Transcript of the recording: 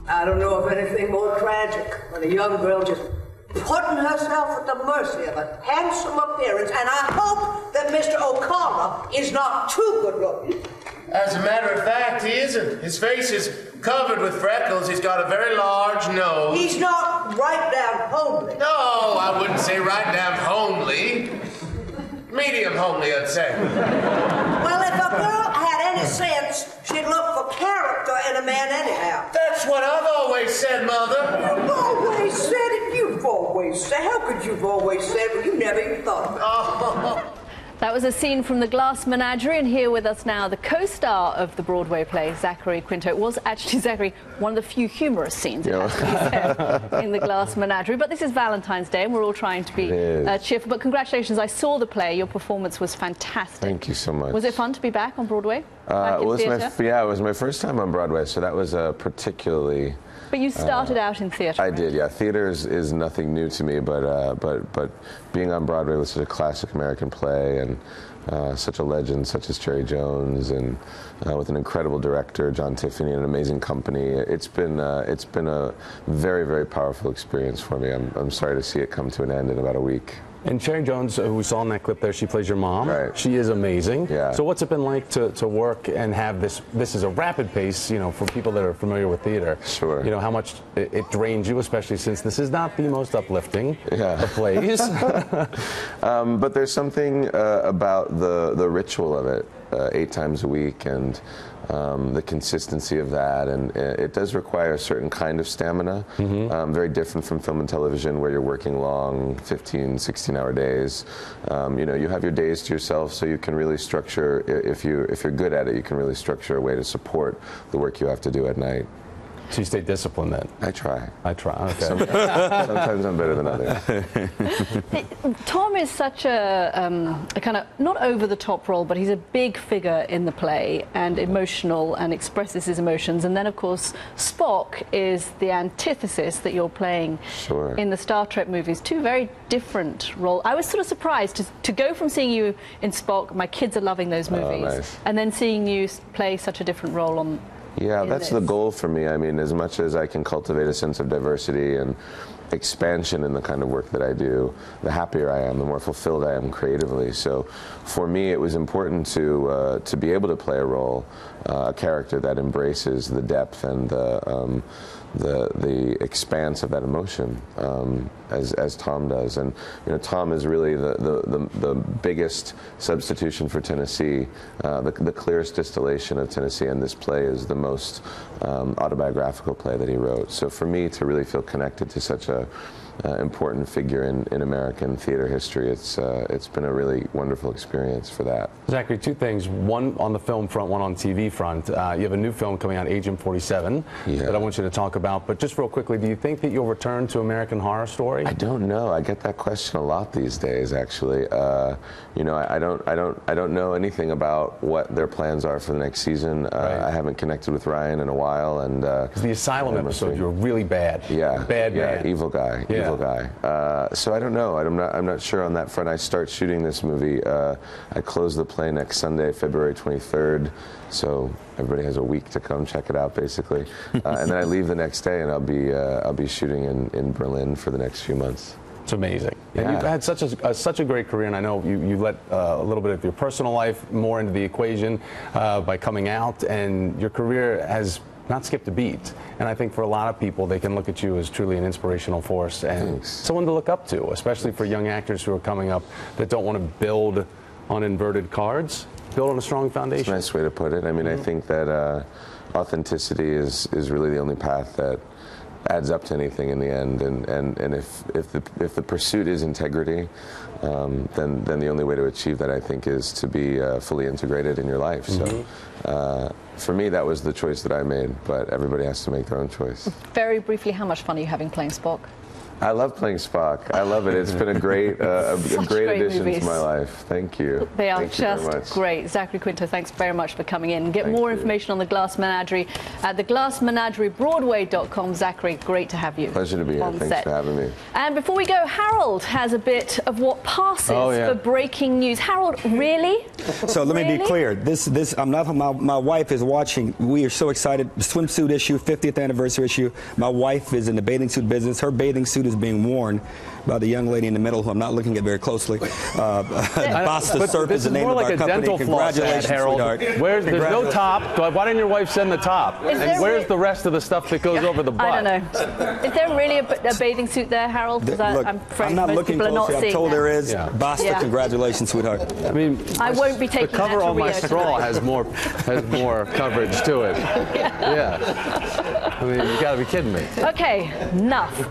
I don't know of anything more tragic than a young girl just putting herself at the mercy of a handsome appearance, and I hope that Mr. O'Connor is not too good looking. As a matter of fact, he isn't. His face is covered with freckles. He's got a very large nose. He's not right down homely. No, I wouldn't say right down homely. Medium homely, I'd say. Well, if a girl had any sense, she'd look for character in a man anyhow. That's what I've always said, Mother. You've always said it. You've always said. How could you've always said when you never even thought of it? Oh. That was a scene from The Glass Menagerie, and here with us now, the co-star of the Broadway play, Zachary Quinto. It was actually, Zachary, one of the few humorous scenes in The Glass Menagerie. But this is Valentine's Day, and we're all trying to be cheerful. But congratulations, I saw the play. Your performance was fantastic. Thank you so much. Was it fun to be back on Broadway? It was my first time on Broadway, so that was particularly... But you started out in theatre. I did, yeah. Theatre is nothing new to me, but being on Broadway with such a classic American play and such a legend such as Cherry Jones, and with an incredible director, John Tiffany, and an amazing company, it's been a very, very powerful experience for me. I'm sorry to see it come to an end in about a week. And Cherry Jones, who we saw in that clip there, she plays your mom. Right. She is amazing. Yeah. So what's it been like to work and have this is a rapid pace, you know, for people that are familiar with theater. Sure. You know, how much it drains you, especially since this is not the most uplifting of plays. But there's something about the ritual of it, 8 times a week, and the consistency of that, and it does require a certain kind of stamina, very different from film and television where you're working long 15, 16-hour days. You know, you have your days to yourself, so you can really structure, if you're good at it, you can really structure a way to support the work you have to do at night. So you stay disciplined then? I try. Okay. Sometimes I'm better than others. Tom is such a kind of, not over-the-top role, but he's a big figure in the play and emotional and expresses his emotions. And then, of course, Spock is the antithesis that you're playing in the Star Trek movies. 2 very different roles. I was sort of surprised to go from seeing you in Spock, my kids are loving those movies, and then seeing you play such a different role on... Yeah, that's the goal for me. I mean, as much as I can cultivate a sense of diversity and expansion in the kind of work that I do, the happier I am, the more fulfilled I am creatively. So for me, it was important to be able to play a role, a character that embraces the depth and the expanse of that emotion, as Tom does. And you know, Tom is really the biggest substitution for Tennessee, the clearest distillation of Tennessee, and this play is the most autobiographical play that he wrote. So for me to really feel connected to such a important figure in American theater history, it's been a really wonderful experience for that. Zachary, 2 things. One on the film front, one on TV front. You have a new film coming out, Agent 47, that I want you to talk about. But just real quickly, do you think that you'll return to American Horror Story? I don't know. I get that question a lot these days, actually. You know, I don't know anything about what their plans are for the next season. I haven't connected with Ryan in a while, and the Asylum episode, you were really bad. Yeah, bad man. Evil guy. Yeah. Evil guy. So I don't know. I'm not sure on that front. I start shooting this movie. I close the play next Sunday, February 23rd. So everybody has a week to come check it out, basically. And then I leave the next day, and I'll be shooting in Berlin for the next few months. It's amazing. And you've had such a great career, and I know you let a little bit of your personal life more into the equation by coming out, and your career has not skipped a beat. And I think for a lot of people, they can look at you as truly an inspirational force and someone to look up to, especially for young actors who are coming up that don't want to build on inverted cards, build on a strong foundation. That's a nice way to put it. I mean, I think that authenticity is really the only path that adds up to anything in the end, and if the pursuit is integrity, then the only way to achieve that, I think, is to be fully integrated in your life. So for me, that was the choice that I made, but everybody has to make their own choice. Very briefly, how much fun are you having playing Spock? I love playing Spock. I love it. It's been a great addition movies. to my life. Thank you. They are Thank you very just much. great. Zachary Quinto, thanks very much for coming in. Get Thank more you. information on The Glass Menagerie at theglassmenagerie.broadway.com. Zachary, great to have you. Pleasure to be here. On Thanks set. for having me. And before we go, Harold has a bit of what passes for breaking news. Harold, really? So let me be clear. I'm not. My wife is watching. We are so excited. The swimsuit issue, 50th anniversary issue. My wife is in the bathing suit business. Her bathing suit is being worn by the young lady in the middle, who I'm not looking at very closely. Basta Surf is the name of our company. Congratulations, sweetheart. There's no top. Why didn't your wife send the top? And where's the rest of the stuff that goes over the butt? I don't know. Is there really a bathing suit there, Harold? Because I'm afraid I'm not most looking people are not closely. I'm seeing told that. there is. Basta, congratulations, sweetheart. I mean, I won't be taking the cover that to on my Rio straw tonight. has more coverage to it. Yeah. I mean, you got to be kidding me. Okay, enough.